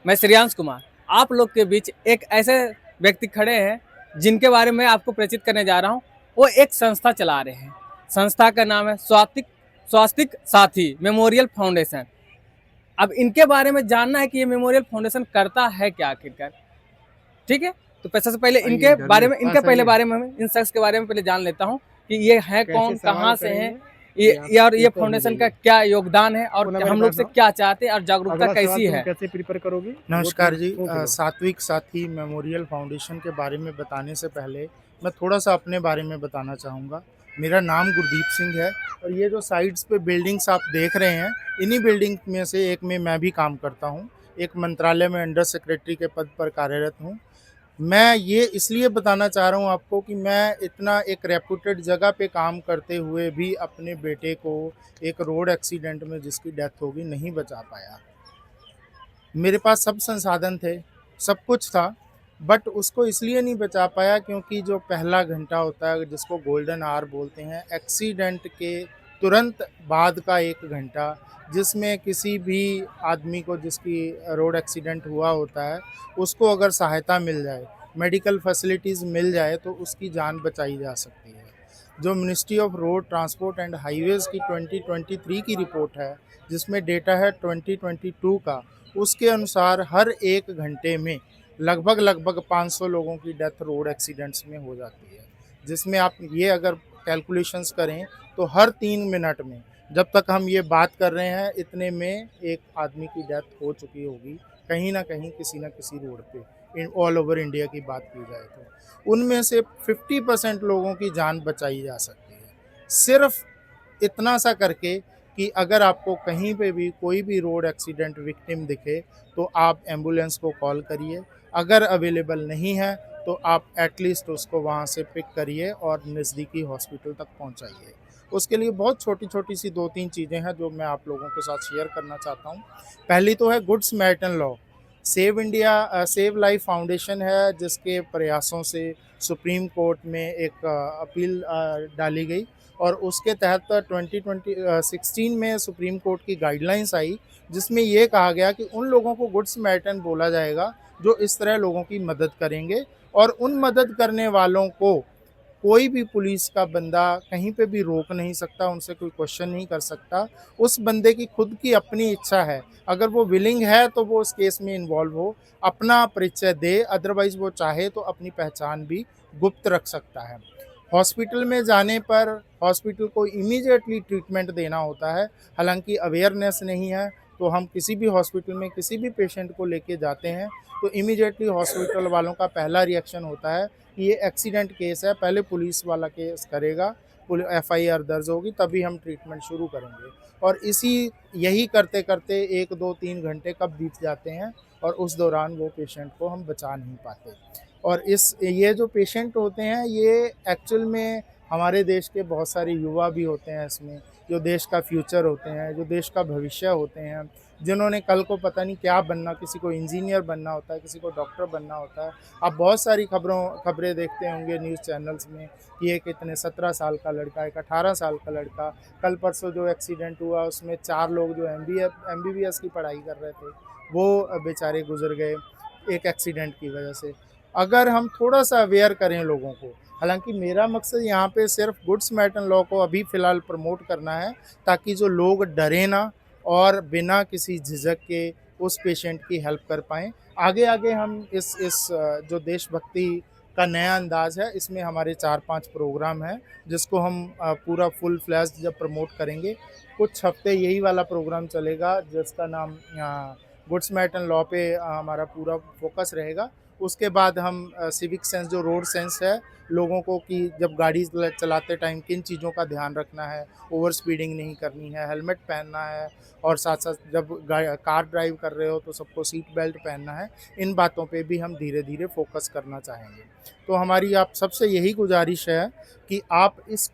मैं श्रेयांश कुमार आप लोग के बीच एक ऐसे व्यक्ति खड़े हैं जिनके बारे में आपको परिचित करने जा रहा हूँ। वो एक संस्था चला रहे हैं। संस्था का नाम है स्वास्तिक स्वास्तिक साथी मेमोरियल फाउंडेशन। अब इनके बारे में जानना है कि ये मेमोरियल फाउंडेशन करता है क्या आखिरकार। ठीक है, तो सबसे पहले आइए इनके घर बारे में में पास आइए। इन शख्स के बारे में पहले जान लेता हूँ कि ये है कैसे कौन, सवाल कहाँ से हैं, करेंगे ये आप और ये ऊपर हो फाउंडेशन का जाइए। क्या योगदान है और पुनः मैं हम लोग बताता से हूँ, क्या चाहते हैं और जागरूकता अगला सवाल कैसी तुम है। कैसे प्रिपेयर करोगी वो नमस्कार तुम जी। सोच लो। सात्विक साथी मेमोरियल फाउंडेशन के बारे में बताने से पहले मैं थोड़ा सा अपने बारे में बताना चाहूँगा। मेरा नाम गुरदीप सिंह है और ये जो साइड्स पे बिल्डिंग्स आप देख रहे हैं, इन्हीं बिल्डिंग में से एक में मैं भी काम करता हूँ। एक मंत्रालय में अंडर सेक्रेटरी के पद पर कार्यरत हूँ। मैं ये इसलिए बताना चाह रहा हूँ आपको कि मैं इतना एक रेप्यूटेड जगह पे काम करते हुए भी अपने बेटे को एक रोड एक्सीडेंट में जिसकी डेथ होगी नहीं बचा पाया। मेरे पास सब संसाधन थे, सब कुछ था, बट उसको इसलिए नहीं बचा पाया क्योंकि जो पहला घंटा होता है जिसको गोल्डन आवर बोलते हैं, एक्सीडेंट के तुरंत बाद का 1 घंटा जिसमें किसी भी आदमी को जिसकी रोड एक्सीडेंट हुआ होता है, उसको अगर सहायता मिल जाए, मेडिकल फैसिलिटीज़ मिल जाए तो उसकी जान बचाई जा सकती है। जो ministry of road transport and highways की 2023 की रिपोर्ट है, जिसमें डेटा है 2022 का, उसके अनुसार हर 1 घंटे में लगभग 500 लोगों की डेथ रोड एक्सीडेंट्स में हो जाती है। जिसमें आप ये अगर कैलकुलेशंस करें तो हर 3 मिनट में, जब तक हम ये बात कर रहे हैं, इतने में एक आदमी की डेथ हो चुकी होगी कहीं न कहीं किसी न किसी रोड पे, इन ऑल ओवर इंडिया की बात की जाए तो। उनमें से 50% लोगों की जान बचाई जा सकती है। सिर्फ़ इतना सा करके कि अगर आपको कहीं पे भी कोई भी रोड एक्सीडेंट विक्टिम दिखे तो आप एम्बुलेंस को कॉल करिए। अगर अवेलेबल नहीं है तो आप एटलीस्ट उसको वहाँ से पिक करिए और नज़दीकी हॉस्पिटल तक पहुँचाइए। उसके लिए बहुत छोटी-छोटी सी 2-3 चीज़ें हैं जो मैं आप लोगों के साथ शेयर करना चाहता हूँ। पहली तो है good Samaritan law. Save life foundation है जिसके प्रयासों से सुप्रीम कोर्ट में एक अपील डाली गई और उसके तहत 16 में सुप्रीम कोर्ट की गाइडलाइंस आई जिसमें ये कहा गया कि उन लोगों को गुड समैरिटन बोला जाएगा जो इस तरह लोगों की मदद करेंगे और उन मदद करने वालों को कोई भी पुलिस का बंदा कहीं पे भी रोक नहीं सकता, उनसे कोई क्वेश्चन नहीं कर सकता। उस बंदे की खुद की अपनी इच्छा है, अगर वो विलिंग है तो वो उस केस में इन्वॉल्व हो, अपना परिचय दे, अदरवाइज़ वो चाहे तो अपनी पहचान भी गुप्त रख सकता है। हॉस्पिटल में जाने पर हॉस्पिटल को इमीडिएटली ट्रीटमेंट देना होता है, हालाँकि अवेयरनेस नहीं है, तो हम किसी भी हॉस्पिटल में किसी भी पेशेंट को लेके जाते हैं, तो इमीडिएटली हॉस्पिटल वालों का पहला रिएक्शन होता है कि ये एक्सीडेंट केस है, पहले पुलिस वाला केस करेगा, एफआईआर दर्ज होगी तभी हम ट्रीटमेंट शुरू करेंगे। और यही करते-करते 1, 2, 3 घंटे कब बीत जाते हैं और उस दौरान वो पेशेंट को हम बचा नहीं पाते। और ये जो पेशेंट होते हैं ये एक्चुअल में हमारे देश के बहुत सारे युवा भी होते हैं इसमें, जो देश का फ्यूचर होते हैं, जो देश का भविष्य होते हैं, जिन्होंने कल को पता नहीं क्या बनना, किसी को इंजीनियर बनना होता है, किसी को डॉक्टर बनना होता है। आप बहुत सारी खबरें देखते होंगे न्यूज़ चैनल्स में कि एक इतने 17 साल का लड़का, एक 18 साल का लड़का, कल परसों जो एक्सीडेंट हुआ उसमें 4 लोग जो एमबीबीएस की पढ़ाई कर रहे थे, वो बेचारे गुज़र गए एक एक्सीडेंट की वजह से। अगर हम थोड़ा-सा अवेयर करें लोगों को, हालाँकि मेरा मकसद यहाँ पे सिर्फ़ गुड समैरिटन लॉ को अभी फ़िलहाल प्रमोट करना है, ताकि जो लोग डरें ना और बिना किसी झिझक के उस पेशेंट की हेल्प कर पाएँ। आगे-आगे हम जो देशभक्ति का नया अंदाज़ है, इसमें हमारे 4-5 प्रोग्राम हैं, जिसको हम पूरा फुल फ्लेज्ड जब प्रमोट करेंगे। कुछ हफ़्ते यही वाला प्रोग्राम चलेगा जिसका नाम गुड समैरिटन लॉ पे हमारा पूरा फ़ोकस रहेगा। उसके बाद हम सिविक सेंस जो रोड सेंस है, लोगों को कि जब गाड़ी चलाते टाइम किन चीज़ों का ध्यान रखना है, ओवर स्पीडिंग नहीं करनी है, हेलमेट पहनना है और साथ-साथ जब कार ड्राइव कर रहे हो तो सबको सीट बेल्ट पहनना है। इन बातों पे भी हम धीरे-धीरे फ़ोकस करना चाहेंगे। तो हमारी आप सबसे यही गुज़ारिश है कि आप इस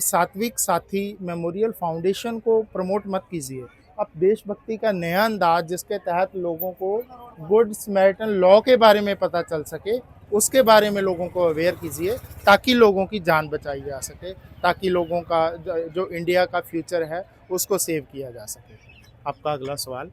सात्विक साथी मेमोरियल फाउंडेशन को प्रमोट मत कीजिए। आप देशभक्ति का नया अंदाज़ जिसके तहत लोगों को गुड समैरिटन लॉ के बारे में पता चल सके, उसके बारे में लोगों को अवेयर कीजिए ताकि लोगों की जान बचाई जा सके, ताकि लोगों का जो इंडिया का फ्यूचर है उसको सेव किया जा सके। आपका अगला सवाल?